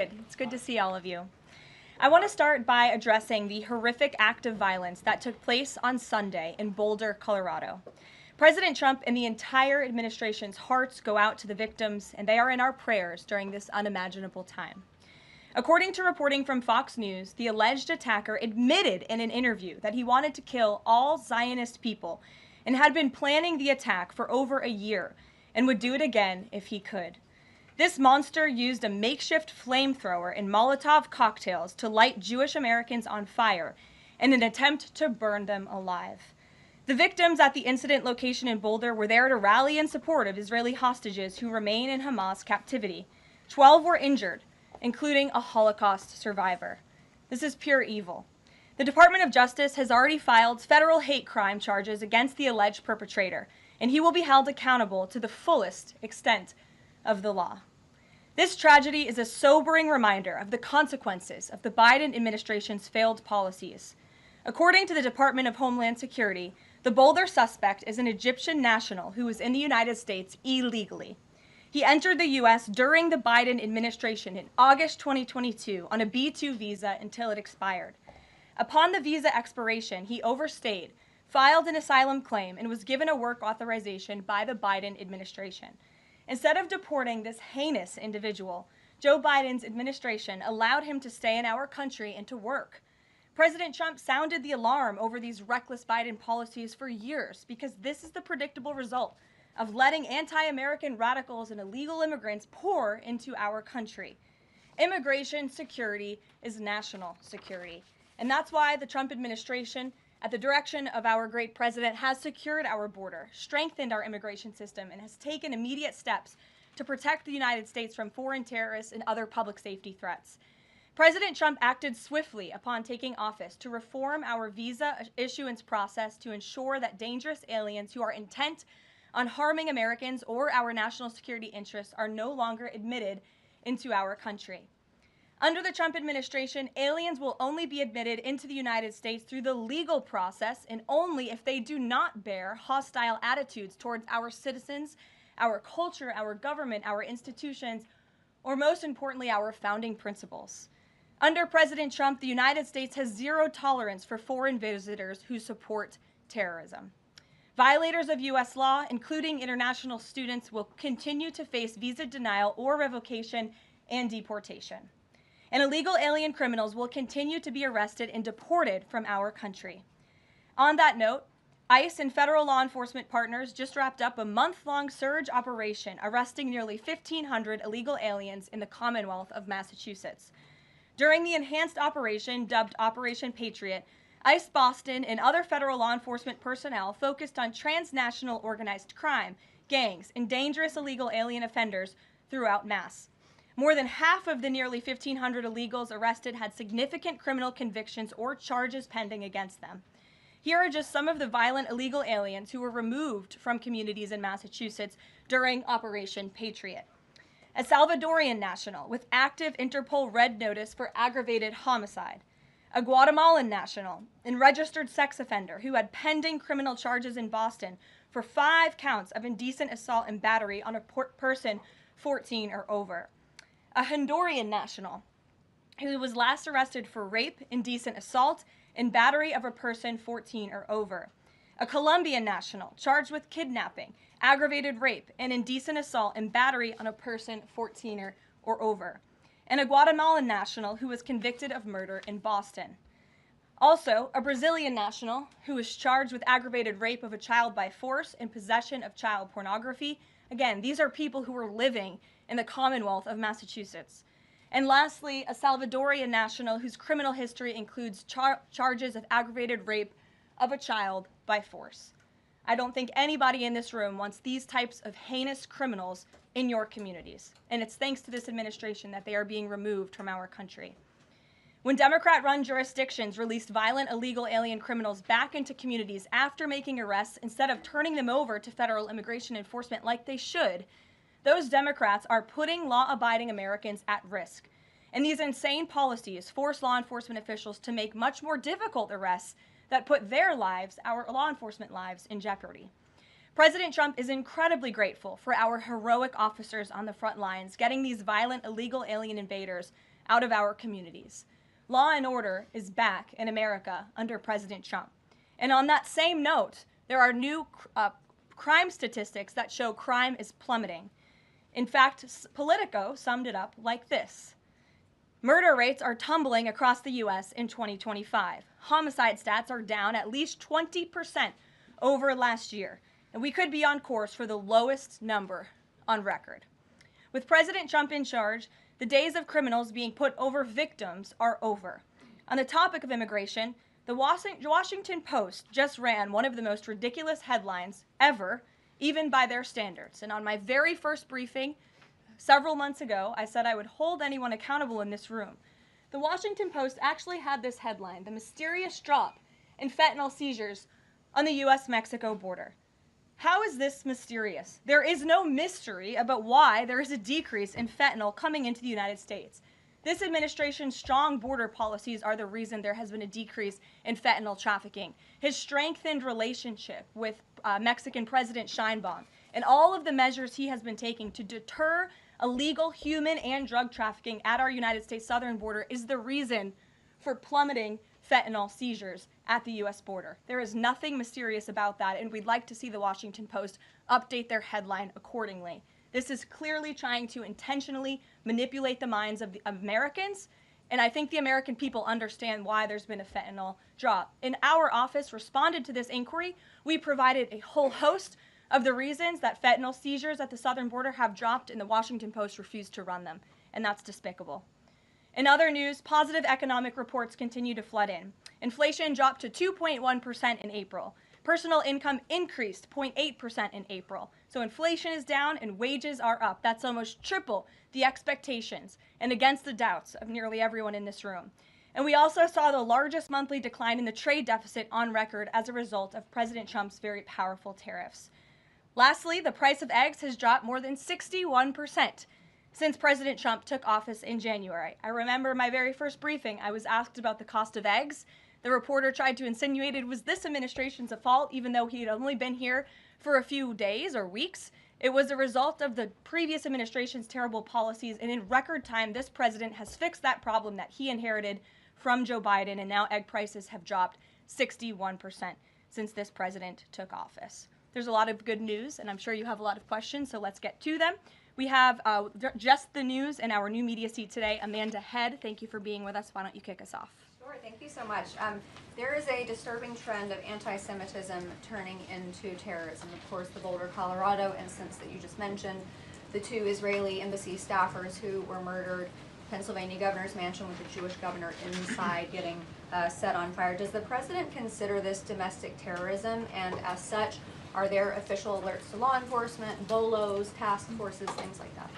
It's good to see all of you. I want to start by addressing the horrific act of violence that took place on Sunday in Boulder, Colorado. President Trump and the entire administration's hearts go out to the victims, and they are in our prayers during this unimaginable time. According to reporting from Fox News, the alleged attacker admitted in an interview that he wanted to kill all Zionist people and had been planning the attack for over a year and would do it again if he could. This monster used a makeshift flamethrower and Molotov cocktails to light Jewish Americans on fire in an attempt to burn them alive. The victims at the incident location in Boulder were there to rally in support of Israeli hostages who remain in Hamas captivity. 12 were injured, including a Holocaust survivor. This is pure evil. The Department of Justice has already filed federal hate crime charges against the alleged perpetrator, and he will be held accountable to the fullest extent of the law. This tragedy is a sobering reminder of the consequences of the Biden administration's failed policies. According to the Department of Homeland Security, the Boulder suspect is an Egyptian national who was in the United States illegally. He entered the U.S. during the Biden administration in August 2022 on a B-2 visa until it expired. Upon the visa expiration, he overstayed, filed an asylum claim, and was given a work authorization by the Biden administration. Instead of deporting this heinous individual, Joe Biden's administration allowed him to stay in our country and to work. President Trump sounded the alarm over these reckless Biden policies for years because this is the predictable result of letting anti-American radicals and illegal immigrants pour into our country. Immigration security is national security, and that's why the Trump administration, at the direction of our great president, has secured our border, strengthened our immigration system, and has taken immediate steps to protect the United States from foreign terrorists and other public safety threats. President Trump acted swiftly upon taking office to reform our visa issuance process to ensure that dangerous aliens who are intent on harming Americans or our national security interests are no longer admitted into our country. Under the Trump administration, aliens will only be admitted into the United States through the legal process and only if they do not bear hostile attitudes towards our citizens, our culture, our government, our institutions, or most importantly, our founding principles. Under President Trump, the United States has zero tolerance for foreign visitors who support terrorism. Violators of U.S. law, including international students, will continue to face visa denial or revocation and deportation. And illegal alien criminals will continue to be arrested and deported from our country. On that note, ICE and federal law enforcement partners just wrapped up a month-long surge operation arresting nearly 1,500 illegal aliens in the Commonwealth of Massachusetts. During the enhanced operation, dubbed Operation Patriot, ICE Boston and other federal law enforcement personnel focused on transnational organized crime, gangs, and dangerous illegal alien offenders throughout Mass. More than half of the nearly 1,500 illegals arrested had significant criminal convictions or charges pending against them. Here are just some of the violent illegal aliens who were removed from communities in Massachusetts during Operation Patriot. A Salvadorian national with active Interpol red notice for aggravated homicide. A Guatemalan national and registered sex offender who had pending criminal charges in Boston for 5 counts of indecent assault and battery on a person 14 or over. A Honduran national who was last arrested for rape, indecent assault, and battery of a person 14 or over. A Colombian national charged with kidnapping, aggravated rape, and indecent assault and battery on a person 14 or over. And a Guatemalan national who was convicted of murder in Boston. Also, a Brazilian national who was charged with aggravated rape of a child by force and possession of child pornography. Again, these are people who were living in the Commonwealth of Massachusetts. And lastly, a Salvadorian national whose criminal history includes charges of aggravated rape of a child by force. I don't think anybody in this room wants these types of heinous criminals in your communities. And it's thanks to this administration that they are being removed from our country. When Democrat-run jurisdictions released violent illegal alien criminals back into communities after making arrests instead of turning them over to federal immigration enforcement like they should, those Democrats are putting law-abiding Americans at risk. And these insane policies force law enforcement officials to make much more difficult arrests that put their lives, our law enforcement lives, in jeopardy. President Trump is incredibly grateful for our heroic officers on the front lines, getting these violent illegal alien invaders out of our communities. Law and order is back in America under President Trump. And on that same note, there are new crime statistics that show crime is plummeting. In fact, Politico summed it up like this. Murder rates are tumbling across the U.S. in 2025. Homicide stats are down at least 20% over last year, and we could be on course for the lowest number on record. With President Trump in charge, the days of criminals being put over victims are over. On the topic of immigration, the Washington Post just ran one of the most ridiculous headlines ever, even by their standards. And on my very first briefing, several months ago, I said I would hold anyone accountable in this room. The Washington Post actually had this headline, "The Mysterious Drop in Fentanyl Seizures on the U.S.-Mexico Border." How is this mysterious? There is no mystery about why there is a decrease in fentanyl coming into the United States. This administration's strong border policies are the reason there has been a decrease in fentanyl trafficking. His strengthened relationship with Mexican President Sheinbaum and all of the measures he has been taking to deter illegal human and drug trafficking at our United States southern border is the reason for plummeting fentanyl seizures at the U.S. border. There is nothing mysterious about that, and we'd like to see the Washington Post update their headline accordingly. This is clearly trying to intentionally manipulate the minds of the Americans, and I think the American people understand why there's been a fentanyl drop. And our office responded to this inquiry. We provided a whole host of the reasons that fentanyl seizures at the southern border have dropped, and the Washington Post refused to run them, and that's despicable. In other news, positive economic reports continue to flood in. Inflation dropped to 2.1% in April. Personal income increased 0.8% in April. So inflation is down and wages are up. That's almost triple the expectations and against the doubts of nearly everyone in this room. And we also saw the largest monthly decline in the trade deficit on record as a result of President Trump's very powerful tariffs. Lastly, the price of eggs has dropped more than 61% since President Trump took office in January. I remember my very first briefing, I was asked about the cost of eggs. The reporter tried to insinuate it was this administration's fault, even though he had only been here for a few days or weeks. It was a result of the previous administration's terrible policies, and in record time, this president has fixed that problem that he inherited from Joe Biden, and now egg prices have dropped 61% since this president took office. There's a lot of good news, and I'm sure you have a lot of questions, so let's get to them. We have just the news in our new media seat today. Amanda Head, thank you for being with us. Why don't you kick us off? Sure, thank you so much. There is a disturbing trend of anti-Semitism turning into terrorism. Of course, the Boulder, Colorado instance that you just mentioned, the 2 Israeli embassy staffers who were murdered, Pennsylvania governor's mansion with the Jewish governor inside getting set on fire. Does the president consider this domestic terrorism, and as such, are there official alerts to law enforcement, BOLOs, task forces, things like that?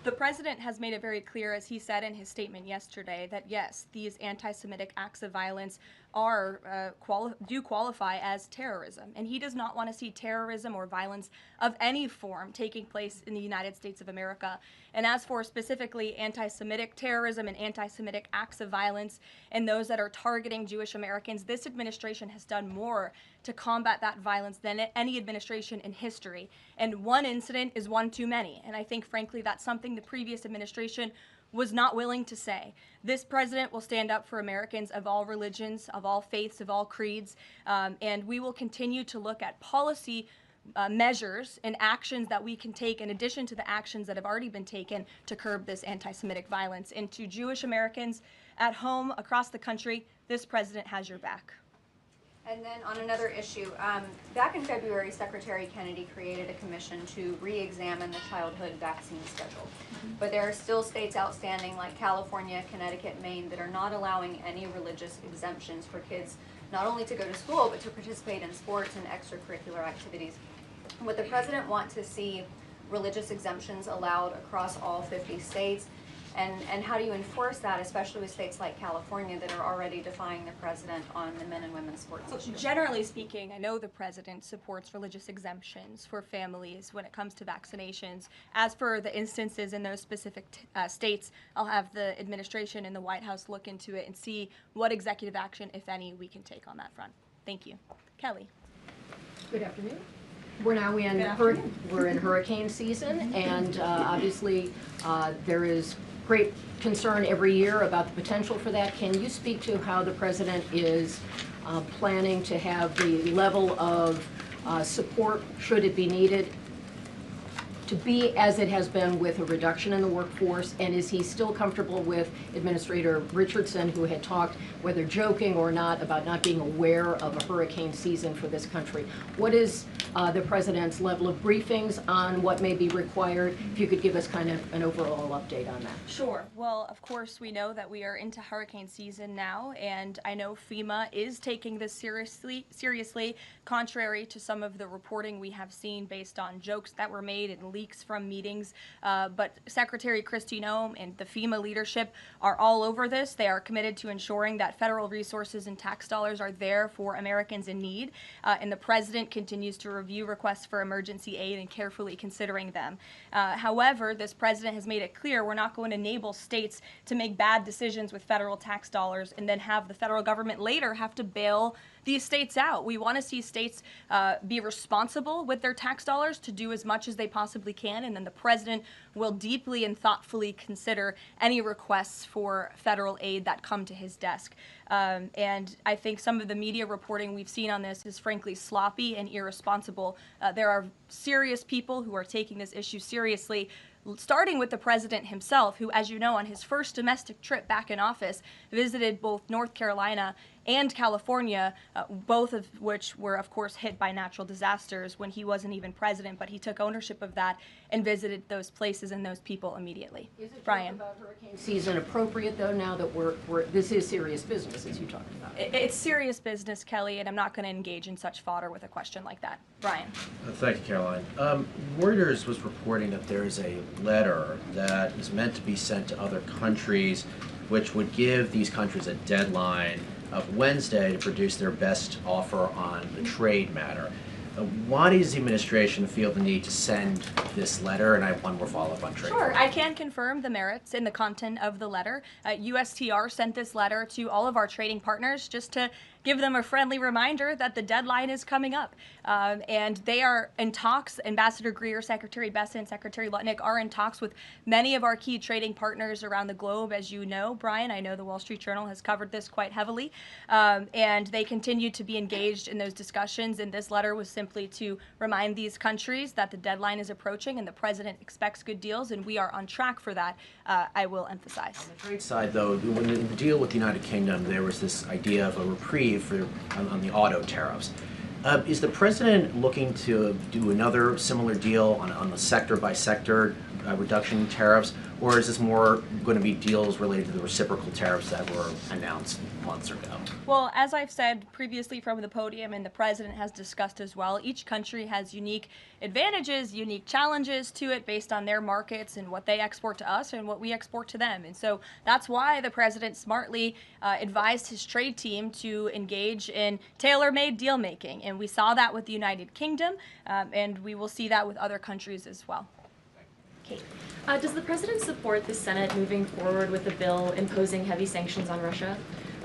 The president has made it very clear, as he said in his statement yesterday, that yes, these anti-Semitic acts of violence are do qualify as terrorism, and he does not want to see terrorism or violence of any form taking place in the United States of America. And as for specifically anti-Semitic terrorism and anti-Semitic acts of violence and those that are targeting Jewish Americans, this administration has done more to combat that violence than any administration in history. And one incident is one too many. And I think, frankly, that's something the previous administration was not willing to say. This president will stand up for Americans of all religions, of all faiths, of all creeds, and we will continue to look at policy measures and actions that we can take in addition to the actions that have already been taken to curb this anti-Semitic violence. And to Jewish Americans at home, across the country, this president has your back. And then on another issue, back in February, Secretary Kennedy created a commission to re-examine the childhood vaccine schedule. But there are still states outstanding like California, Connecticut, Maine that are not allowing any religious exemptions for kids not only to go to school but to participate in sports and extracurricular activities. Would the president want to see religious exemptions allowed across all 50 states? And how do you enforce that, especially with states like California that are already defying the president on the men and women's sports issue? Generally speaking, I know the president supports religious exemptions for families when it comes to vaccinations. As for the instances in those specific states, I'll have the administration and the White House look into it and see what executive action, if any, we can take on that front. Thank you. Kelly. Good afternoon. We're now in hurricane season, and obviously there is great concern every year about the potential for that. Can you speak to how the President is planning to have the level of support, should it be needed, to be as it has been with a reduction in the workforce? And is he still comfortable with Administrator Richardson, who had talked, whether joking or not, about not being aware of a hurricane season for this country? What is the President's level of briefings on what may be required? If you could give us kind of an overall update on that. Sure. Well, of course, we know that we are into hurricane season now, and I know FEMA is taking this seriously, contrary to some of the reporting we have seen based on jokes that were made and leaks from meetings. But Secretary Kristi Noem and the FEMA leadership are all over this. They are committed to ensuring that federal resources and tax dollars are there for Americans in need, and the President continues to review requests for emergency aid and carefully considering them. However, this President has made it clear we're not going to enable states to make bad decisions with federal tax dollars and then have the federal government later have to bail these states out. We want to see states be responsible with their tax dollars to do as much as they possibly can, and then the President will deeply and thoughtfully consider any requests for federal aid that come to his desk. And I think some of the media reporting we've seen on this is frankly sloppy and irresponsible. There are serious people who are taking this issue seriously, starting with the President himself, who, as you know, on his first domestic trip back in office, visited both North Carolina and California, both of which were, of course, hit by natural disasters when he wasn't even president, but he took ownership of that and visited those places and those people immediately. Is it Brian? about hurricane season appropriate, though, now that this is serious business, as you talked about? It's serious business, Kelly, and I'm not going to engage in such fodder with a question like that. Brian? Thank you, Caroline. Reuters was reporting that there is a letter that is meant to be sent to other countries, which would give these countries a deadline of Wednesday to produce their best offer on the trade matter. Why does the administration feel the need to send this letter? And I have one more follow-up on trade. Sure, I can confirm the merits and the content of the letter. USTR sent this letter to all of our trading partners just to give them a friendly reminder that the deadline is coming up. And they are in talks. Ambassador Greer, Secretary Bessent, Secretary Lutnick are in talks with many of our key trading partners around the globe. As you know, Brian, I know the Wall Street Journal has covered this quite heavily. And they continue to be engaged in those discussions. And this letter was simply to remind these countries that the deadline is approaching and the President expects good deals, and we are on track for that, I will emphasize. On the trade side, though, when the deal with the United Kingdom, there was this idea of a reprieve on the auto tariffs. Is the President looking to do another similar deal on the sector-by-sector reduction in tariffs, or is this more going to be deals related to the reciprocal tariffs that were announced months ago? Well, as I've said previously from the podium, and the President has discussed as well, each country has unique advantages, unique challenges to it based on their markets and what they export to us and what we export to them. And so that's why the President smartly advised his trade team to engage in tailor-made deal-making. And we saw that with the United Kingdom, and we will see that with other countries as well. Kate. Does the President support the Senate moving forward with a bill imposing heavy sanctions on Russia?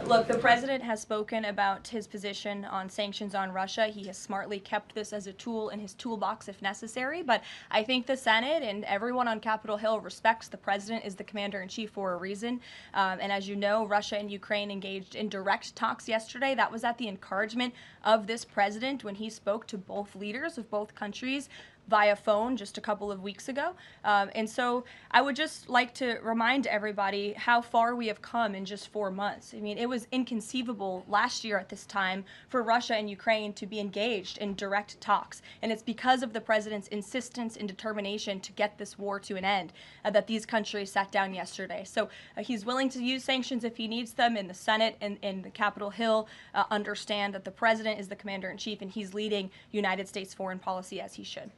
Look, the President has spoken about his position on sanctions on Russia. He has smartly kept this as a tool in his toolbox if necessary, but I think the Senate and everyone on Capitol Hill respects the President as the Commander-in-Chief for a reason. And as you know, Russia and Ukraine engaged in direct talks yesterday. That was at the encouragement of this President when he spoke to both leaders of both countries via phone just a couple of weeks ago. And so I would just like to remind everybody how far we have come in just 4 months. I mean, it was inconceivable last year at this time for Russia and Ukraine to be engaged in direct talks. And it's because of the President's insistence and determination to get this war to an end that these countries sat down yesterday. So he's willing to use sanctions if he needs them, and the Senate and the Capitol Hill understand that the President is the Commander-in-Chief and he's leading United States foreign policy as he should.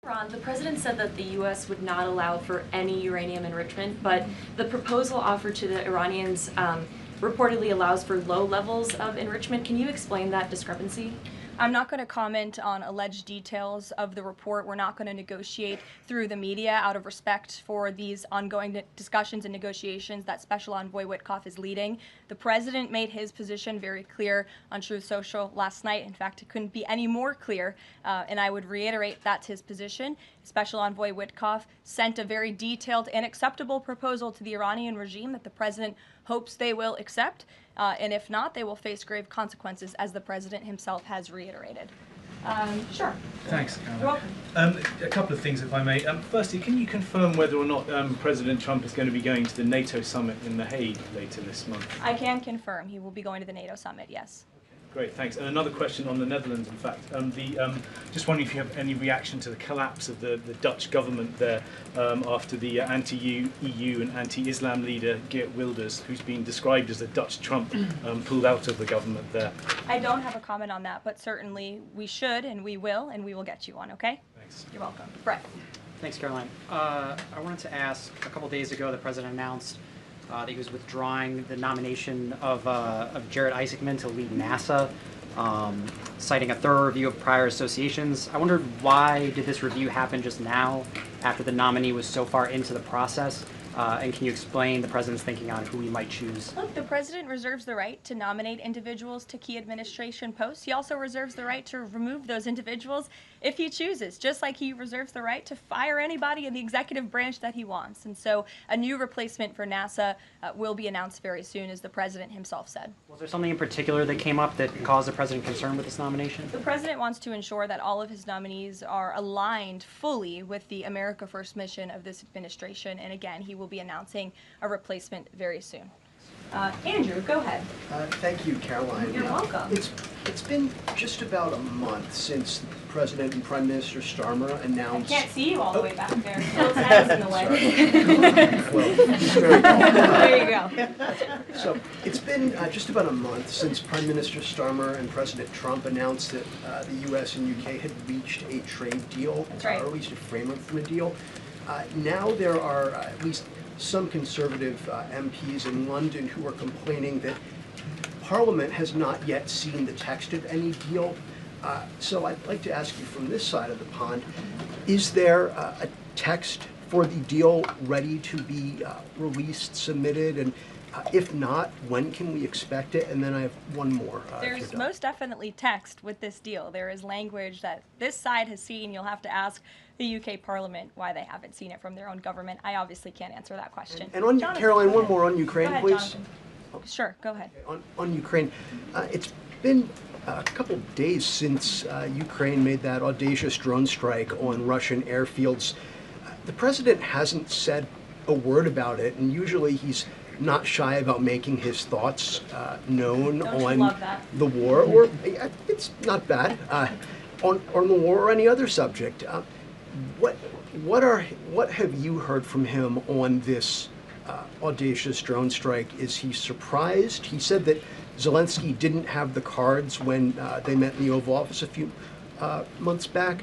Ron, the president said that the U.S. would not allow for any uranium enrichment, but the proposal offered to the Iranians reportedly allows for low levels of enrichment. Can you explain that discrepancy? I'm not going to comment on alleged details of the report. We're not going to negotiate through the media out of respect for these ongoing discussions and negotiations that Special Envoy Witkoff is leading. The president made his position very clear on Truth Social last night. In fact, it couldn't be any more clear, and I would reiterate that's his position. Special Envoy Witkoff sent a very detailed and acceptable proposal to the Iranian regime that the president hopes they will accept. And if not, they will face grave consequences, as the president himself has reiterated. Sure. Thanks, Caroline. You're welcome. A couple of things, if I may. Firstly, can you confirm whether or not President Trump is going to be going to the NATO summit in The Hague later this month? I can confirm he will be going to the NATO summit, yes. Great, thanks. And another question on the Netherlands, in fact. Just wondering if you have any reaction to the collapse of the Dutch government there after the anti-EU and anti-Islam leader Geert Wilders, who's been described as the Dutch Trump, pulled out of the government there. I don't have a comment on that, but certainly we should and we will get you one, okay? Thanks. You're welcome. Brett. Thanks, Caroline. I wanted to ask, a couple days ago, the president announced that he was withdrawing the nomination of Jared Isaacman to lead NASA, citing a thorough review of prior associations. I wondered, why did this review happen just now, after the nominee was so far into the process? And can you explain the president's thinking on who he might choose? Look, the president reserves the right to nominate individuals to key administration posts. He also reserves the right to remove those individuals if he chooses, just like he reserves the right to fire anybody in the executive branch that he wants. And so a new replacement for NASA will be announced very soon, as the president himself said. Was there something in particular that came up that caused the president concern with this nomination? The president wants to ensure that all of his nominees are aligned fully with the America First mission of this administration. And again, he will be announcing a replacement very soon. Andrew, go ahead. Thank you, Caroline. You're welcome. It's been just about a month since President and Prime Minister Starmer announced... I can't see you all the way back there. Phil's head is in the way. Well, he's very tall. There you go. So it's been just about a month since Prime Minister Starmer and President Trump announced that the U.S. and U.K. had reached a trade deal, That's right. or at least a framework for a deal. Now there are at least some conservative MPs in London who are complaining that Parliament has not yet seen the text of any deal. So I'd like to ask you from this side of the pond, is there a text for the deal ready to be released, submitted, and if not, when can we expect it? And then I have one more. There's most definitely text with this deal. There is language that this side has seen. You'll have to ask the UK Parliament why they haven't seen it from their own government. I obviously can't answer that question. And on Jonathan, Caroline, go one ahead. more on Ukraine, Go ahead, please. Jonathan. Sure, go ahead. On Ukraine, it's been a couple days since Ukraine made that audacious drone strike on Russian airfields. The president hasn't said a word about it, and usually he's not shy about making his thoughts known on the war, or it's not bad, on the war or any other subject. What have you heard from him on this audacious drone strike? Is he surprised? He said that Zelensky didn't have the cards when they met in the Oval Office a few months back.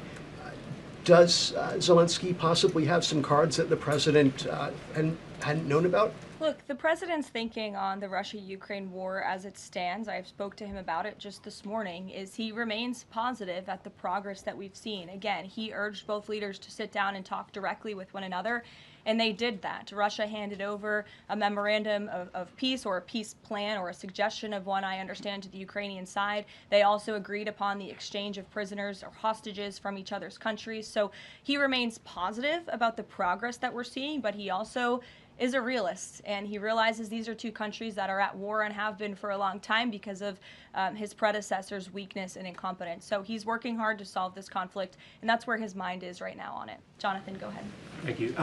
Does Zelensky possibly have some cards that the president hadn't known about? Look, the president's thinking on the Russia-Ukraine war as it stands, I spoke to him about it just this morning, is he remains positive at the progress that we've seen. Again, he urged both leaders to sit down and talk directly with one another, and they did that. Russia handed over a memorandum of peace, or a peace plan, or a suggestion of one, I understand, to the Ukrainian side. They also agreed upon the exchange of prisoners or hostages from each other's countries. So he remains positive about the progress that we're seeing, but he also is a realist, and he realizes these are two countries that are at war and have been for a long time because of his predecessor's weakness and incompetence. So he's working hard to solve this conflict, and that's where his mind is right now on it. Jonathan, go ahead. Thank you.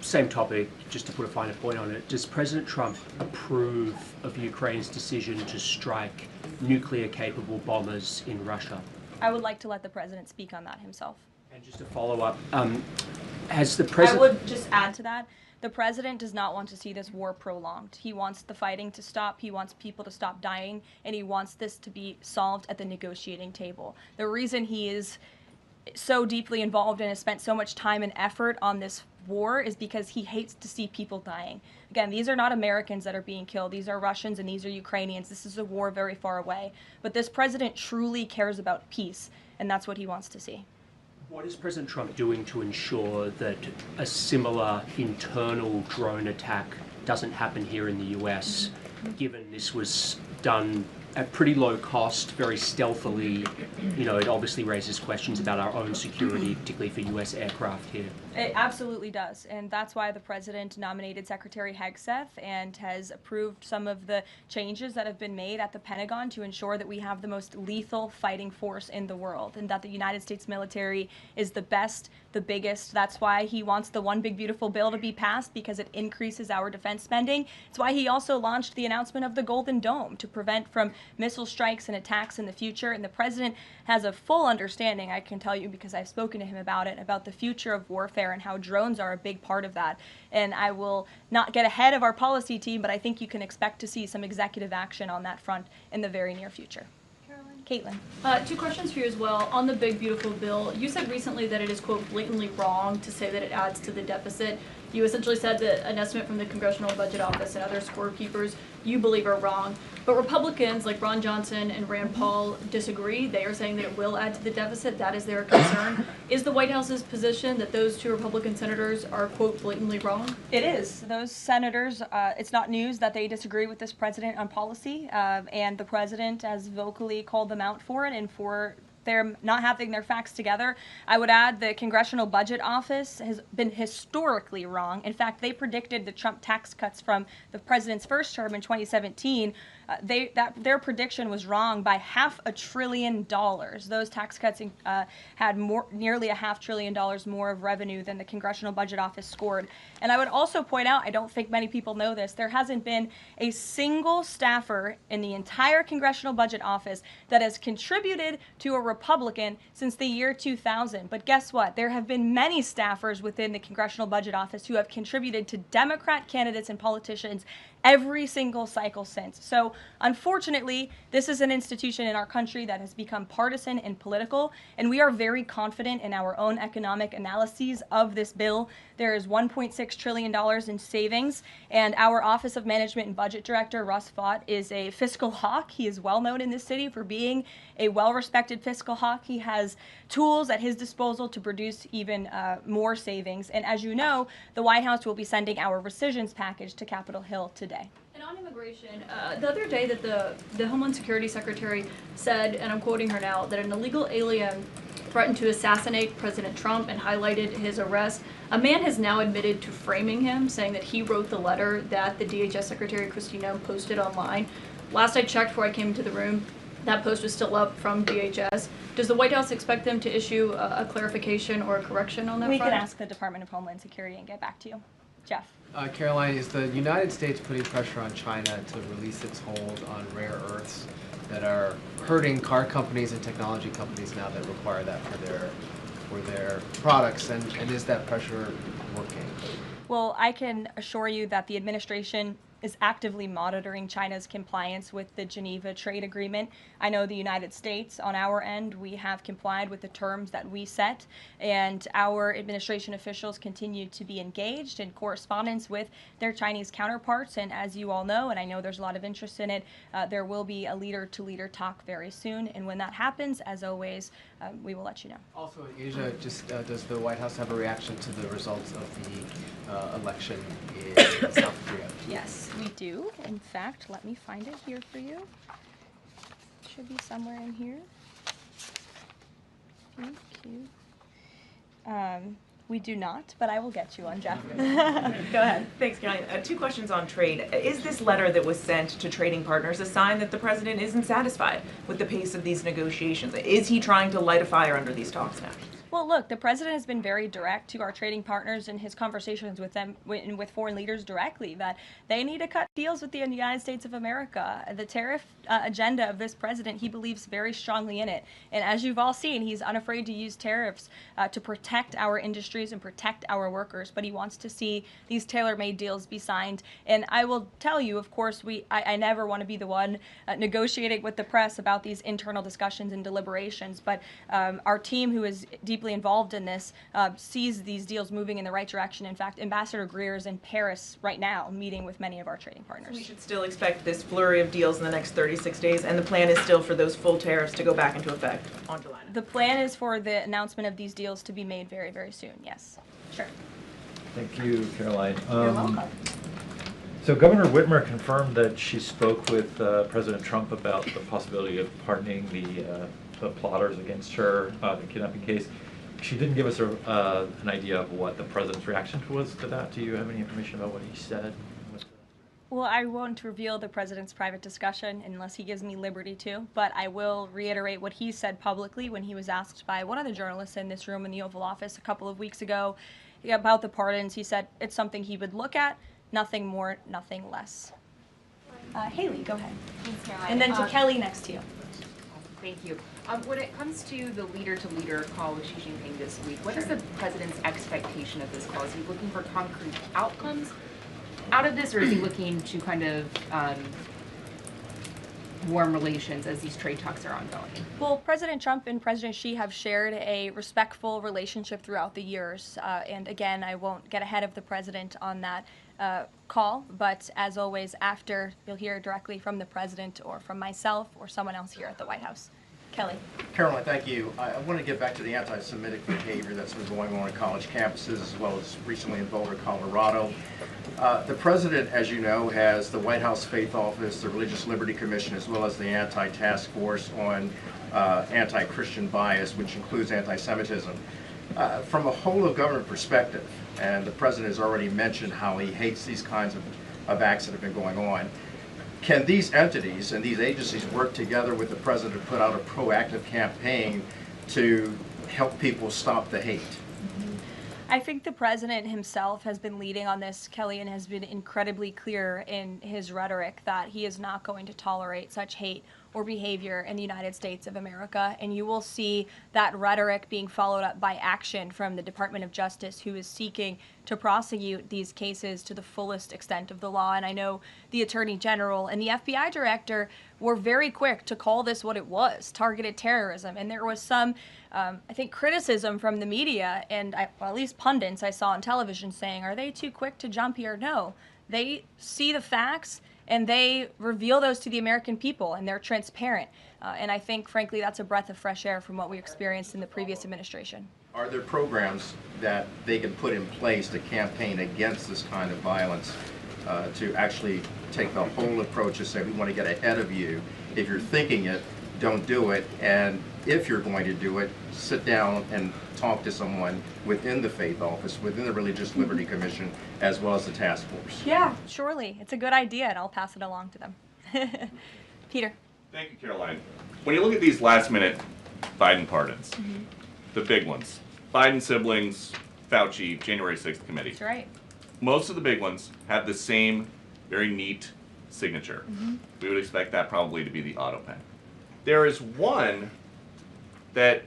Same topic, just to put a finer point on it. Does President Trump approve of Ukraine's decision to strike nuclear-capable bombers in Russia? I would like to let the president speak on that himself. And just to follow up, has the president... I would just add to that. The president does not want to see this war prolonged. He wants the fighting to stop, he wants people to stop dying, and he wants this to be solved at the negotiating table. The reason he is so deeply involved and has spent so much time and effort on this war is because he hates to see people dying. Again, these are not Americans that are being killed. These are Russians and these are Ukrainians. This is a war very far away. But this president truly cares about peace, and that's what he wants to see. What is President Trump doing to ensure that a similar internal drone attack doesn't happen here in the US, given this was done at pretty low cost, very stealthily? You know, it obviously raises questions about our own security, particularly for US aircraft here. It absolutely does, and that's why the president nominated Secretary Hegseth and has approved some of the changes that have been made at the Pentagon to ensure that we have the most lethal fighting force in the world, and that the United States military is the best, the biggest. That's why he wants the One Big Beautiful Bill to be passed, because it increases our defense spending. It's why he also launched the announcement of the Golden Dome to prevent from missile strikes and attacks in the future, and the president has a full understanding, I can tell you because I've spoken to him about it, about the future of warfare and how drones are a big part of that. And I will not get ahead of our policy team, but I think you can expect to see some executive action on that front in the very near future. Caitlin. Two questions for you as well. On the Big Beautiful Bill, you said recently that it is, quote, blatantly wrong to say that it adds to the deficit. You essentially said that an estimate from the Congressional Budget Office and other scorekeepers you believe are wrong. But Republicans like Ron Johnson and Rand Paul disagree. They are saying that it will add to the deficit. That is their concern. Is the White House's position that those two Republican senators are, quote, blatantly wrong? It is. Those senators, it's not news that they disagree with this president on policy, and the president has vocally called them out for it and for they're not having their facts together. I would add the Congressional Budget Office has been historically wrong. In fact, they predicted the Trump tax cuts from the president's first term in 2017. Their prediction was wrong by $500 billion. Those tax cuts had nearly $500 billion more of revenue than the Congressional Budget Office scored. And I would also point out, I don't think many people know this, there hasn't been a single staffer in the entire Congressional Budget Office that has contributed to a Republican since the year 2000. But guess what? There have been many staffers within the Congressional Budget Office who have contributed to Democrat candidates and politicians every single cycle since. So unfortunately, this is an institution in our country that has become partisan and political, and we are very confident in our own economic analyses of this bill. There is $1.6 trillion in savings, and our Office of Management and Budget Director, Russ Vought, is a fiscal hawk. He is well known in this city for being a well-respected fiscal hawk. He has tools at his disposal to produce even more savings. And as you know, the White House will be sending our rescissions package to Capitol Hill today. And on immigration, the other day that the Homeland Security Secretary said, and I'm quoting her now, that an illegal alien threatened to assassinate President Trump and highlighted his arrest. A man has now admitted to framing him, saying that he wrote the letter that the DHS Secretary Kristi Noem posted online. Last I checked before I came into the room, that post was still up from DHS. Does the White House expect them to issue a clarification or a correction on that front? We can ask the Department of Homeland Security and get back to you. Jeff. Karoline, is the United States putting pressure on China to release its hold on rare earths that are hurting car companies and technology companies now that require that for their products, and is that pressure working? Well, I can assure you that the administration is actively monitoring China's compliance with the Geneva Trade Agreement. I know the United States, on our end, we have complied with the terms that we set, and our administration officials continue to be engaged in correspondence with their Chinese counterparts. And as you all know, and I know there's a lot of interest in it, there will be a leader-to-leader talk very soon. And when that happens, as always, we will let you know. Also in Asia, just does the White House have a reaction to the results of the election in South Korea? Yes, we do. In fact, let me find it here for you. It should be somewhere in here. Thank you. We do not, but I will get you one, Jeff. Go ahead. Thanks, Karoline. Two questions on trade. Is this letter that was sent to trading partners a sign that the president isn't satisfied with the pace of these negotiations? Is he trying to light a fire under these talks now? Well, look, the president has been very direct to our trading partners in his conversations with them, with foreign leaders directly, that they need to cut deals with the United States of America. The tariff agenda of this president, he believes very strongly in it. And as you've all seen, he's unafraid to use tariffs to protect our industries and protect our workers. But he wants to see these tailor-made deals be signed. And I will tell you, of course, I never want to be the one negotiating with the press about these internal discussions and deliberations. But our team, who is deeply involved in this, sees these deals moving in the right direction. In fact, Ambassador Greer is in Paris right now meeting with many of our trading partners. We should still expect this flurry of deals in the next 36 days, and the plan is still for those full tariffs to go back into effect on July 9th. The plan is for the announcement of these deals to be made very, very soon, yes. Sure. Thank you, Caroline. You're welcome. So Governor Whitmer confirmed that she spoke with President Trump about the possibility of pardoning the plotters against her, the kidnapping case. She didn't give us an idea of what the president's reaction was to that. Do you have any information about what he said? Well, I won't reveal the president's private discussion unless he gives me liberty to, but I will reiterate what he said publicly when he was asked by one of the journalists in this room in the Oval Office a couple of weeks ago about the pardons. He said it's something he would look at, nothing more, nothing less. Haley, go ahead. Thanks, Caroline. And then to Kelly next to you. Thank you. When it comes to the leader-to-leader call with Xi Jinping this week, what is the president's expectation of this call? Is he looking for concrete outcomes out of this, or is he looking to kind of warm relations as these trade talks are ongoing? Well, President Trump and President Xi have shared a respectful relationship throughout the years. And again, I won't get ahead of the president on that call, but as always, after, you'll hear directly from the president or from myself or someone else here at the White House. Kelly. Caroline, thank you. I want to get back to the anti-Semitic behavior that's been going on college campuses, as well as recently in Boulder, Colorado. The president, as you know, has the White House Faith Office, the Religious Liberty Commission, as well as the Anti-Task Force on anti-Christian bias, which includes anti-Semitism. From a whole of government perspective, and the president has already mentioned how he hates these kinds of acts that have been going on, can these entities and these agencies work together with the president to put out a proactive campaign to help people stop the hate? I think the president himself has been leading on this, Kelly, and has been incredibly clear in his rhetoric that he is not going to tolerate such hate or behavior in the United States of America. And you will see that rhetoric being followed up by action from the Department of Justice, who is seeking to prosecute these cases to the fullest extent of the law. And I know the Attorney General and the FBI Director were very quick to call this what it was, targeted terrorism. And there was some, I think, criticism from the media and well, at least pundits I saw on television saying, are they too quick to jump here? No, they see the facts and they reveal those to the American people, and they're transparent. And I think, frankly, that's a breath of fresh air from what we experienced in the previous administration. Are there programs that they can put in place to campaign against this kind of violence, to actually take the whole approach and say, we want to get ahead of you. If you're thinking it, don't do it. And if you're going to do it, sit down and talk to someone within the Faith Office, within the Religious Liberty Commission, as well as the task force. Yeah, surely. It's a good idea, and I'll pass it along to them. Peter. Thank you, Caroline. When you look at these last-minute Biden pardons, the big ones, Biden siblings, Fauci, January 6th committee. That's right. Most of the big ones have the same very neat signature. We would expect that probably to be the auto pen. There is one that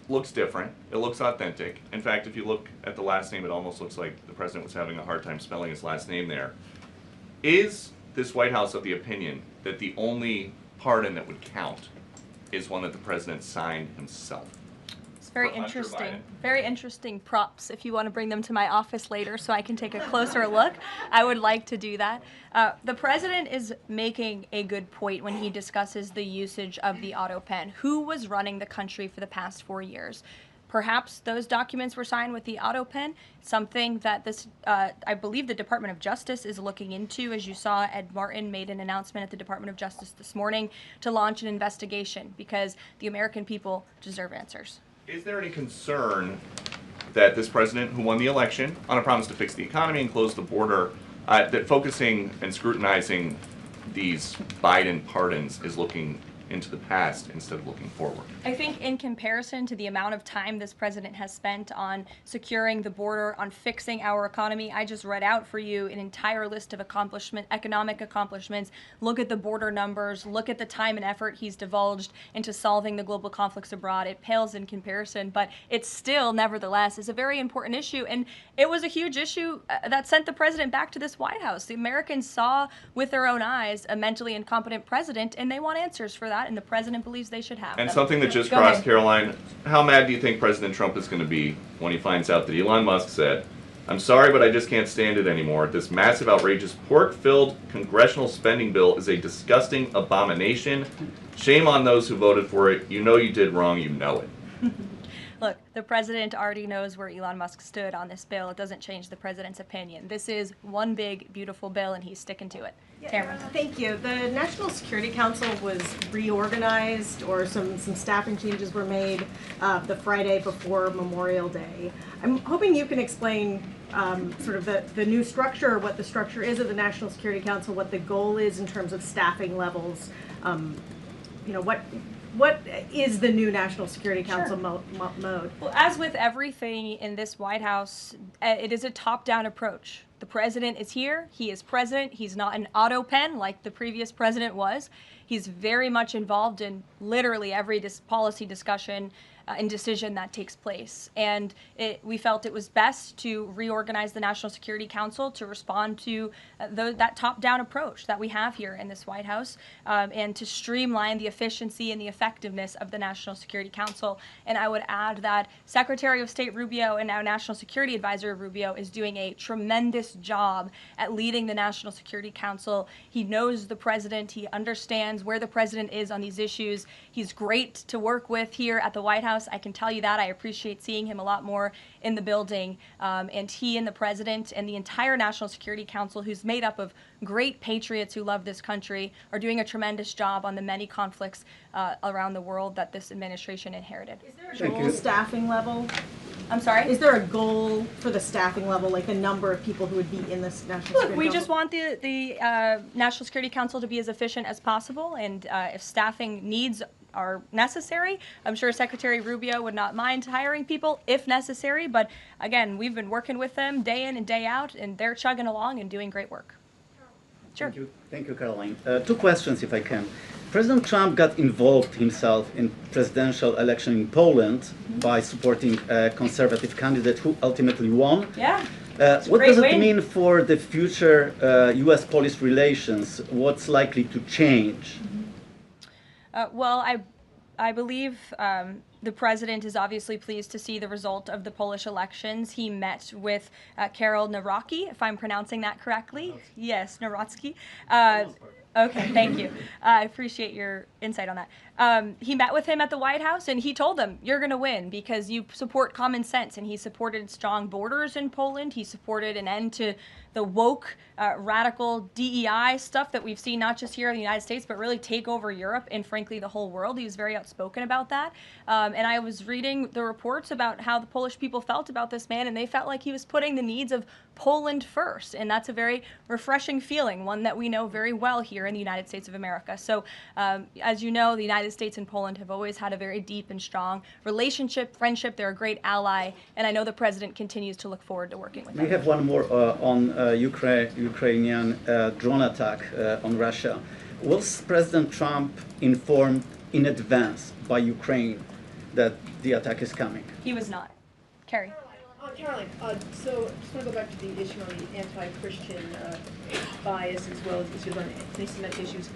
looks different. It looks authentic. In fact, if you look at the last name, it almost looks like the president was having a hard time spelling his last name there. Is this White House of the opinion that the only pardon that would count is one that the president signed himself? It's very interesting. Very interesting props. If you want to bring them to my office later so I can take a closer look, I would like to do that. The president is making a good point when he discusses the usage of the auto pen. Who was running the country for the past 4 years? Perhaps those documents were signed with the auto pen, something that this, I believe the Department of Justice is looking into. As you saw, Ed Martin made an announcement at the Department of Justice this morning to launch an investigation because the American people deserve answers. Is there any concern that this president, who won the election on a promise to fix the economy and close the border, that focusing and scrutinizing these Biden pardons is looking into the past instead of looking forward. I think in comparison to the amount of time this president has spent on securing the border, on fixing our economy, I just read out for you an entire list of economic accomplishments. Look at the border numbers, look at the time and effort he's divulged into solving the global conflicts abroad. It pales in comparison, but it still, nevertheless, is a very important issue. And it was a huge issue that sent the president back to this White House. The Americans saw with their own eyes a mentally incompetent president, and they want answers for that, and the president believes they should have And them. something that just Go crossed ahead. Caroline, how mad do you think President Trump is going to be when he finds out that Elon Musk said, "I'm sorry, but I just can't stand it anymore. This massive, outrageous, pork-filled congressional spending bill is a disgusting abomination. Shame on those who voted for it. You know you did wrong. You know it." Look, the president already knows where Elon Musk stood on this bill. It doesn't change the president's opinion. This is one big, beautiful bill, and he's sticking to it. Tamara. Thank you. The National Security Council was reorganized, or some staffing changes were made the Friday before Memorial Day. I'm hoping you can explain sort of the new structure, what the structure is of the National Security Council, what the goal is in terms of staffing levels. What is the new National Security Council mode? Well, as with everything in this White House, it is a top-down approach. The president is here. He is president. He's not an auto pen like the previous president was. He's very much involved in literally every policy discussion and decision that takes place. And we felt it was best to reorganize the National Security Council to respond to that top-down approach that we have here in this White House, and to streamline the efficiency and the effectiveness of the National Security Council. And I would add that Secretary of State Rubio and now National Security Advisor Rubio is doing a tremendous job at leading the National Security Council. He knows the president. He understands where the president is on these issues. He's great to work with here at the White House. I can tell you that. I appreciate seeing him a lot more in the building. And he and the president and the entire National Security Council, who's made up of great patriots who love this country, are doing a tremendous job on the many conflicts around the world that this administration inherited. Is there a goal staffing level? I'm sorry? Is there a goal for the staffing level, like the number of people who would be in this National Security Look, we Council? just want the National Security Council to be as efficient as possible, and if staffing needs are necessary, I'm sure Secretary Rubio would not mind hiring people if necessary, but again, we've been working with them day in and day out, and they're chugging along and doing great work. Sure. Thank you, Caroline. Two questions, if I can. President Trump got involved himself in presidential election in Poland by supporting a conservative candidate who ultimately won. Yeah. What does it mean for the future U.S.-Polish relations? What's likely to change? Well, I believe the president is obviously pleased to see the result of the Polish elections. He met with Karol Nawrocki, if I'm pronouncing that correctly. Yes, Nawrocki. Okay, thank you. I appreciate your insight on that. He met with him at the White House, and he told them, you're going to win because you support common sense. And he supported strong borders in Poland. He supported an end to the woke, radical DEI stuff that we've seen not just here in the United States, but really take over Europe and, frankly, the whole world. He was very outspoken about that. And I was reading the reports about how the Polish people felt about this man, and they felt like he was putting the needs of Poland first. And that's a very refreshing feeling, one that we know very well here in the United States of America. So, as you know, the United States and Poland have always had a very deep and strong relationship, friendship. They're a great ally, and I know the president continues to look forward to working with them. We have one more on Ukrainian drone attack on Russia. Was President Trump informed in advance by Ukraine that the attack is coming? He was not. Carrie. Caroline, so just want to go back to the issue on the anti-Christian bias as well as issues on anti-Semitic issues.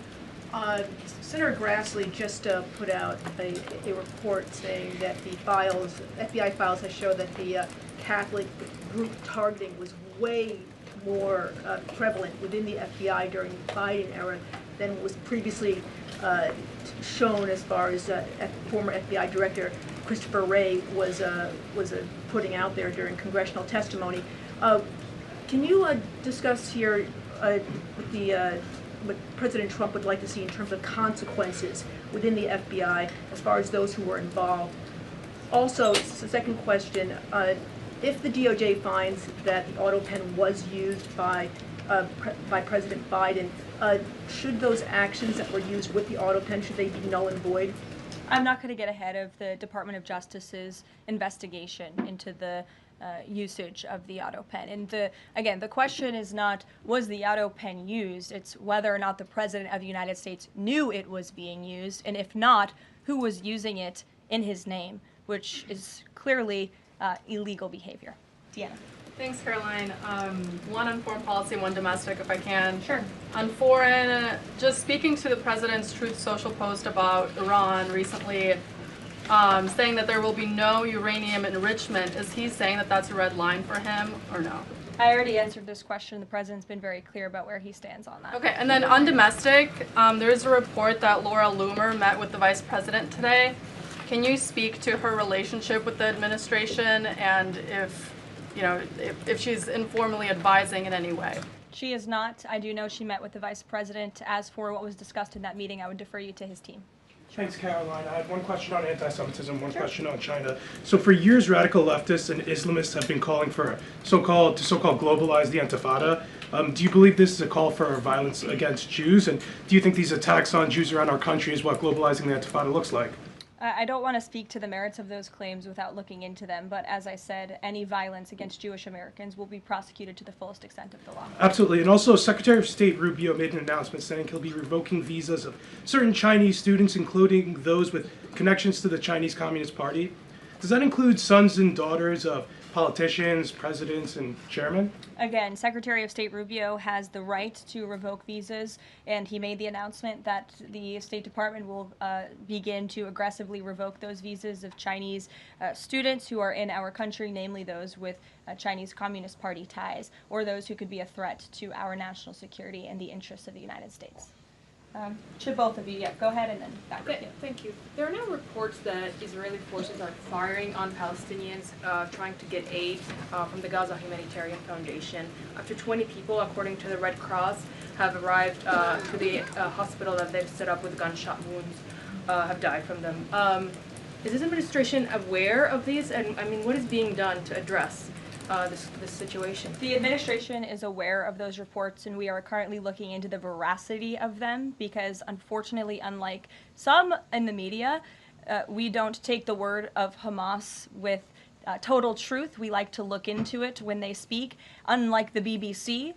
Senator Grassley just put out a report saying that the FBI files have shown that the Catholic group targeting was way more prevalent within the FBI during the Biden era than was previously shown, as far as former FBI Director Christopher Wray was putting out there during congressional testimony. Can you discuss here what President Trump would like to see in terms of consequences within the FBI as far as those who were involved? Also, the second question, if the DOJ finds that the auto pen was used by by President Biden, should those actions that were used with the auto pen, should they be null and void? I'm not going to get ahead of the Department of Justice's investigation into the usage of the auto pen. And again, the question is not, was the auto pen used? It's whether or not the President of the United States knew it was being used, and if not, who was using it in his name, which is clearly illegal behavior. Deanna. Thanks, Caroline. One on foreign policy, one domestic, if I can. Sure. On foreign, just speaking to the President's Truth Social post about Iran recently, saying that there will be no uranium enrichment, is he saying that that's a red line for him, or no? I already answered this question. The President's been very clear about where he stands on that. Okay, and then on domestic, there's a report that Laura Loomer met with the Vice President today. Can you speak to her relationship with the administration and if she's informally advising in any way? She is not. I do know she met with the Vice President. As for what was discussed in that meeting, I would defer you to his team. Thanks, Caroline. I had one question on anti-Semitism, one question on China. So for years, radical leftists and Islamists have been calling for so-called globalize the Intifada. Do you believe this is a call for violence against Jews? And do you think these attacks on Jews around our country is what globalizing the Intifada looks like? I don't want to speak to the merits of those claims without looking into them, but as I said, any violence against Jewish Americans will be prosecuted to the fullest extent of the law. Absolutely. And also, Secretary of State Rubio made an announcement saying he'll be revoking visas of certain Chinese students, including those with connections to the Chinese Communist Party. Does that include sons and daughters of politicians, presidents, and chairmen? Again, Secretary of State Rubio has the right to revoke visas, and he made the announcement that the State Department will begin to aggressively revoke those visas of Chinese students who are in our country, namely those with Chinese Communist Party ties, or those who could be a threat to our national security and the interests of the United States. To both of you, yeah, go ahead and then back to you. Thank you. There are now reports that Israeli forces are firing on Palestinians trying to get aid from the Gaza Humanitarian Foundation. Up to 20 people, according to the Red Cross, have arrived to the hospital that they've set up with gunshot wounds, have died from them. Is this administration aware of these? And I mean, what is being done to address this situation? The administration is aware of those reports, and we are currently looking into the veracity of them because, unfortunately, unlike some in the media, we don't take the word of Hamas with total truth. We like to look into it when they speak, unlike the BBC,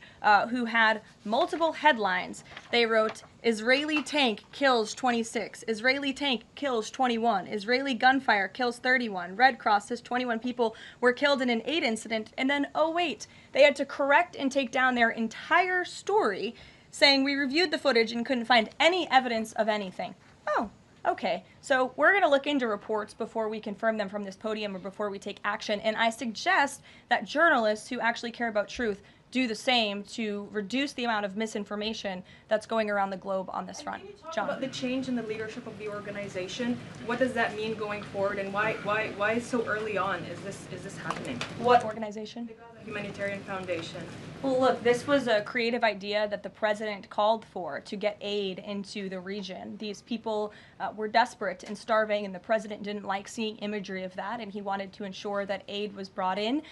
who had multiple headlines. They wrote, Israeli tank kills 26, Israeli tank kills 21, Israeli gunfire kills 31, Red Cross says 21 people were killed in an aid incident, and then, oh wait, they had to correct and take down their entire story, saying we reviewed the footage and couldn't find any evidence of anything. Oh. Okay, so we're going to look into reports before we confirm them from this podium or before we take action, and I suggest that journalists who actually care about truth do the same to reduce the amount of misinformation that's going around the globe on this front. John. About the change in the leadership of the organization, what does that mean going forward, and why so early on is this happening? What organization? The Gaza Humanitarian Foundation. Well, look, this was a creative idea that the president called for to get aid into the region. These people were desperate and starving, and the president didn't like seeing imagery of that, and he wanted to ensure that aid was brought in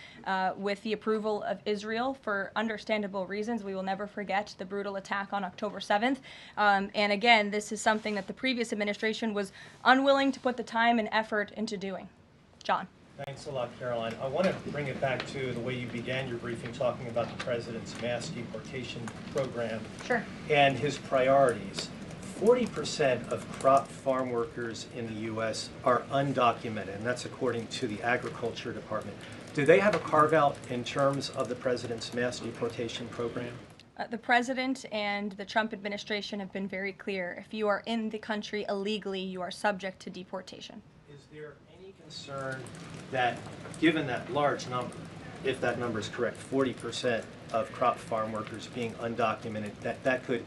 with the approval of Israel for understandable reasons. We will never forget the brutal attack on October 7th. And again, this is something that the previous administration was unwilling to put the time and effort into doing. John. Thanks a lot, Caroline. I want to bring it back to the way you began your briefing, talking about the president's mass deportation program and his priorities. 40% of crop farm workers in the U.S. are undocumented, and that's according to the Agriculture Department. Do they have a carve-out in terms of the president's mass deportation program? The president and the Trump administration have been very clear. If you are in the country illegally, you are subject to deportation. Is there any concern that, given that large number, if that number is correct, 40% of crop farm workers being undocumented, that could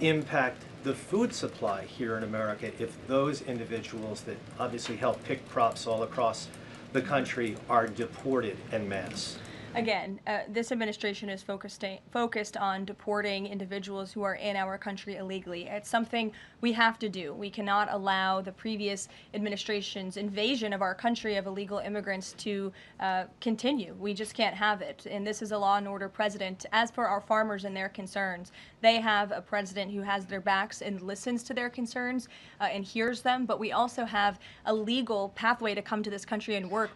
impact the food supply here in America if those individuals that obviously help pick crops all across the country are deported en masse? Again, this administration is focused on deporting individuals who are in our country illegally. It's something we have to do. We cannot allow the previous administration's invasion of our country of illegal immigrants to continue. We just can't have it. And this is a law and order president. As for our farmers and their concerns, they have a president who has their backs and listens to their concerns and hears them. But we also have a legal pathway to come to this country and work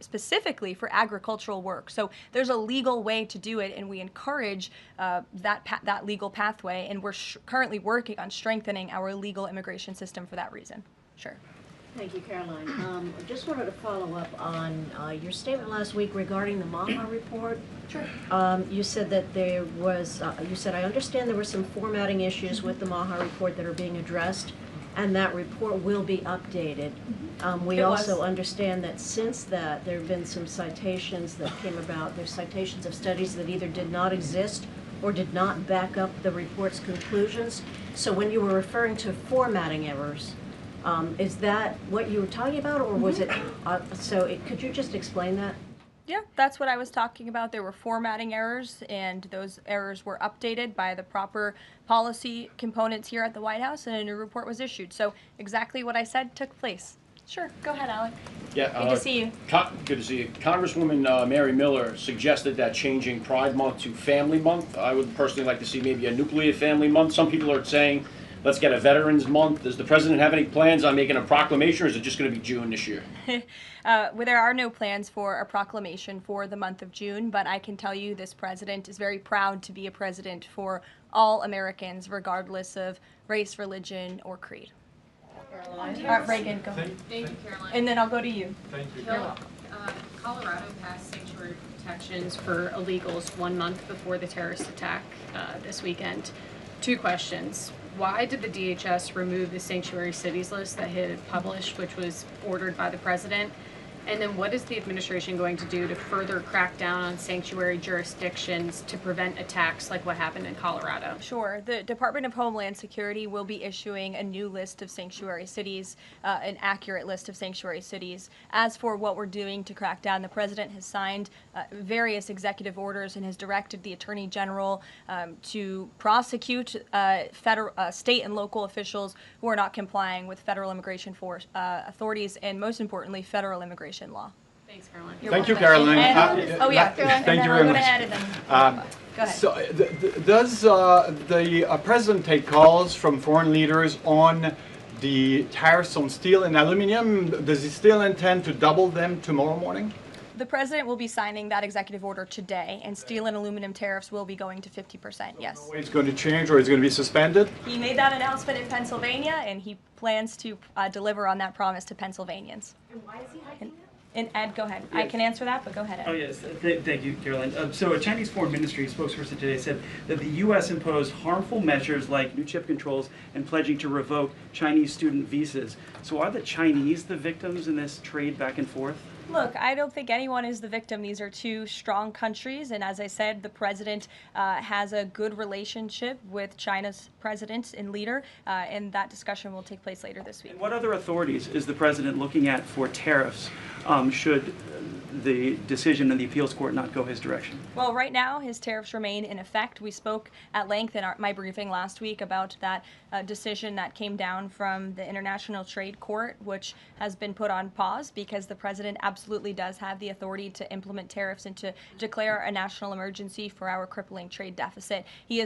specifically for agricultural work. So there's a legal way to do it, and we encourage that legal pathway, and we're currently working on strengthening our legal immigration system for that reason. Sure. Thank you, Caroline. I just wanted to follow up on your statement last week regarding the MAHA report. Sure. You said that there was, you said, I understand there were some formatting issues with the MAHA report that are being addressed, and that report will be updated. We also understand that since that, there have been some citations that came about. There's citations of studies that either did not exist or did not back up the report's conclusions. So when you were referring to formatting errors, is that what you were talking about, or was it, could you just explain that? Yeah, that's what I was talking about. There were formatting errors, and those errors were updated by the proper policy components here at the White House, and a new report was issued. So exactly what I said took place. Sure, go ahead, Alec. Yeah, good to see you. Good to see you. Congresswoman Mary Miller suggested that changing Pride Month to Family Month. I would personally like to see maybe a nuclear family month. Some people are saying, let's get a Veterans Month. Does the president have any plans on making a proclamation, or is it just going to be June this year? Well, there are no plans for a proclamation for the month of June, but I can tell you this president is very proud to be a president for all Americans, regardless of race, religion, or creed. Caroline. Reagan, go ahead. Thank you, Caroline. And then I'll go to you. Thank you. You're welcome. Colorado passed sanctuary protections for illegals 1 month before the terrorist attack this weekend. 2 questions. Why did the DHS remove the sanctuary cities list that it had published, which was ordered by the president? And then what is the administration going to do to further crack down on sanctuary jurisdictions to prevent attacks like what happened in Colorado? Sure. The Department of Homeland Security will be issuing a new list of sanctuary cities, an accurate list of sanctuary cities. As for what we're doing to crack down, the president has signed various executive orders and has directed the Attorney General to prosecute state and local officials who are not complying with federal immigration authorities and, most importantly, federal immigration law. Thanks, Caroline. Thank you, Caroline. Caroline. Thank you very much. Go ahead. So, does the president take calls from foreign leaders on the tariffs on steel and aluminum? Does he still intend to double them tomorrow morning? The president will be signing that executive order today, and steel and aluminum tariffs will be going to 50%, yes. Or it's going to change, or it's going to be suspended? He made that announcement in Pennsylvania, and he plans to deliver on that promise to Pennsylvanians. And why is he hiking that? And Ed, go ahead. I can answer that, but go ahead, Ed. Oh, yes. Thank you, Caroline. So a Chinese Foreign Ministry spokesperson today said that the U.S. imposed harmful measures like new chip controls and pledging to revoke Chinese student visas. So are the Chinese the victims in this trade back and forth? Look, I don't think anyone is the victim. These are 2 strong countries, and as I said, the president has a good relationship with China's president and leader, and that discussion will take place later this week. And what other authorities is the president looking at for tariffs should the decision in the appeals court not go his direction? Well, right now, his tariffs remain in effect. We spoke at length in my briefing last week about that decision that came down from the International Trade Court, which has been put on pause because the president absolutely does have the authority to implement tariffs and to declare a national emergency for our crippling trade deficit. He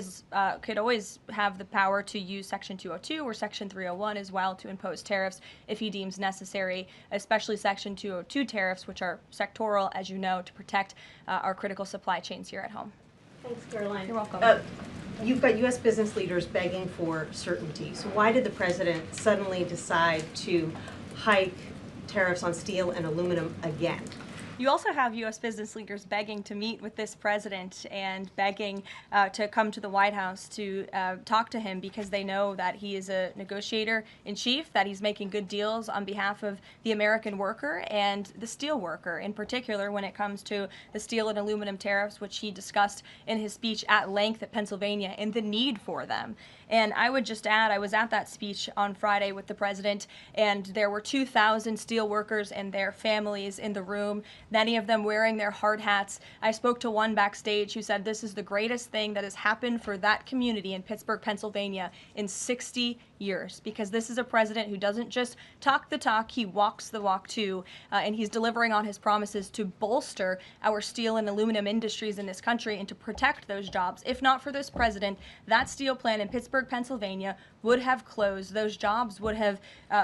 could always have the power to use Section 202 or Section 301 as well to impose tariffs if he deems necessary, especially Section 202 tariffs, which are sectoral, as you know, to protect our critical supply chains here at home. Thanks, Caroline. You're welcome. You've got U.S. business leaders begging for certainty. So why did the president suddenly decide to hike tariffs on steel and aluminum again? You also have U.S. business leaders begging to meet with this president and begging to come to the White House to talk to him because they know that he is a negotiator in chief, that he's making good deals on behalf of the American worker and the steel worker, in particular when it comes to the steel and aluminum tariffs, which he discussed in his speech at length at Pennsylvania, and the need for them. And I would just add, I was at that speech on Friday with the president, and there were 2,000 steel workers and their families in the room, many of them wearing their hard hats. I spoke to one backstage who said this is the greatest thing that has happened for that community in Pittsburgh, Pennsylvania in 60 years, because this is a president who doesn't just talk the talk, he walks the walk too, and he's delivering on his promises to bolster our steel and aluminum industries in this country and to protect those jobs. If not for this president, that steel plant in Pittsburgh, Pennsylvania would have closed. Those jobs would have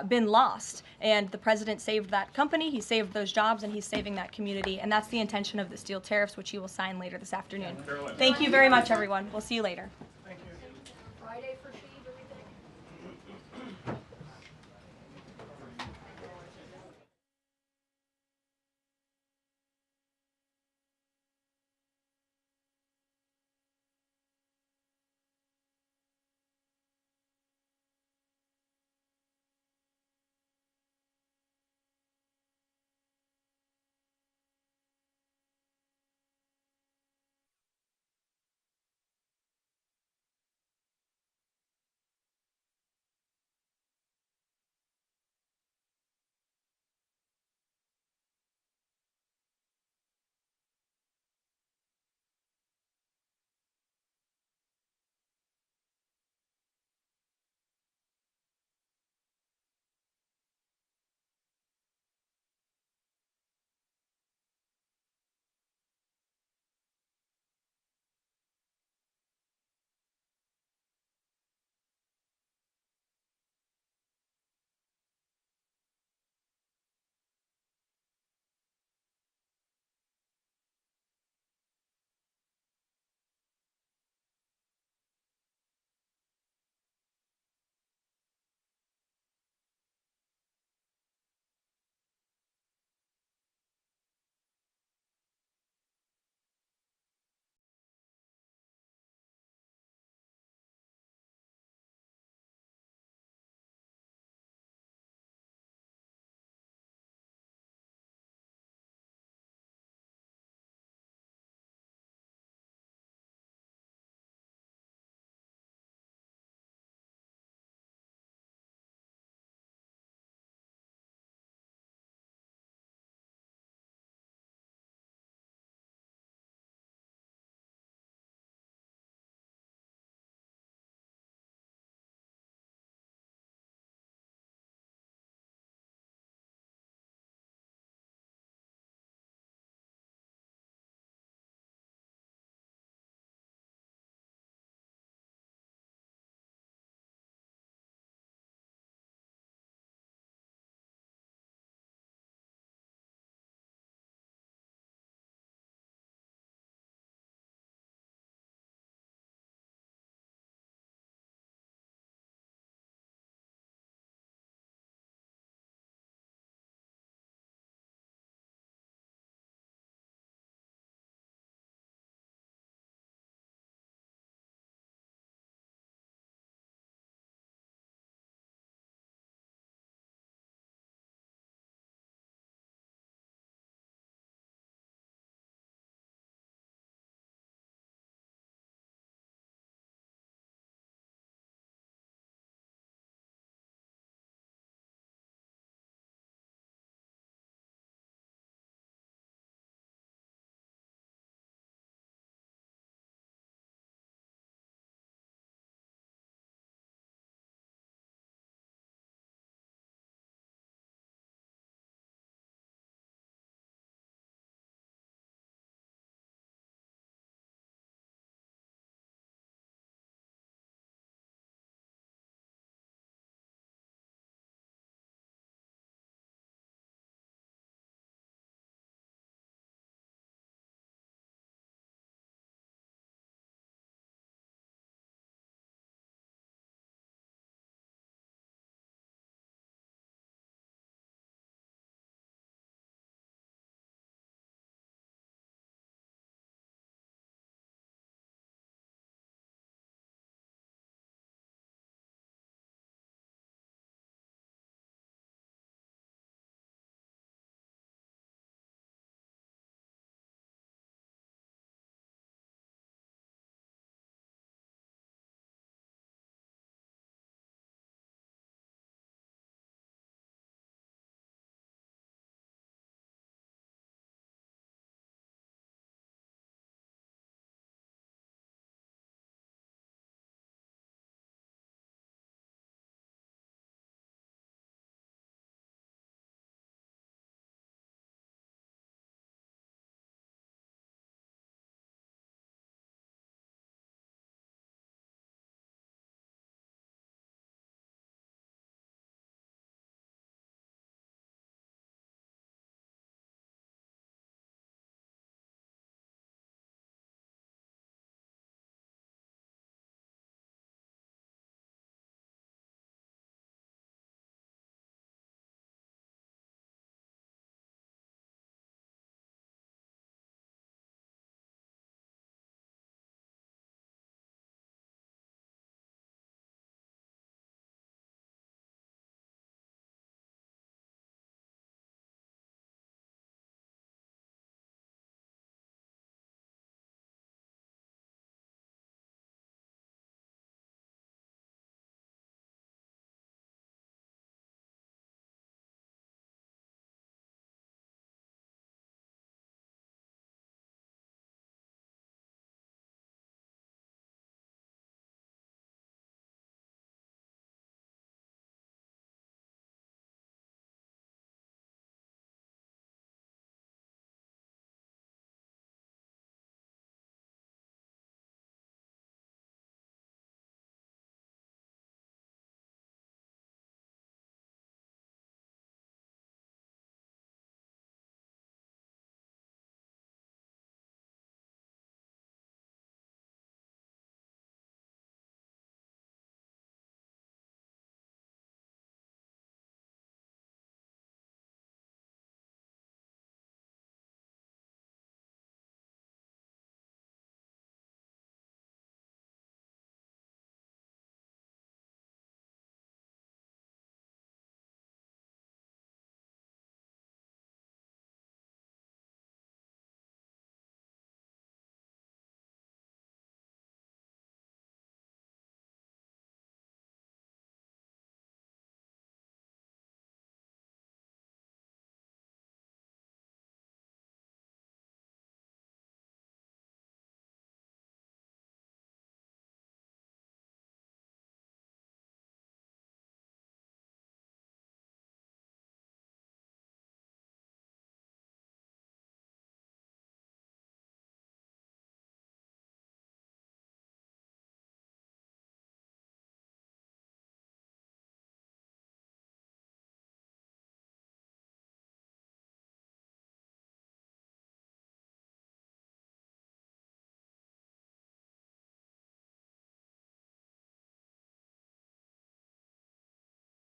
been lost, and the president saved that company, he saved those jobs, and he's saving that community, and that's the intention of the steel tariffs, which he will sign later this afternoon. Thank you very much, everyone. We'll see you later.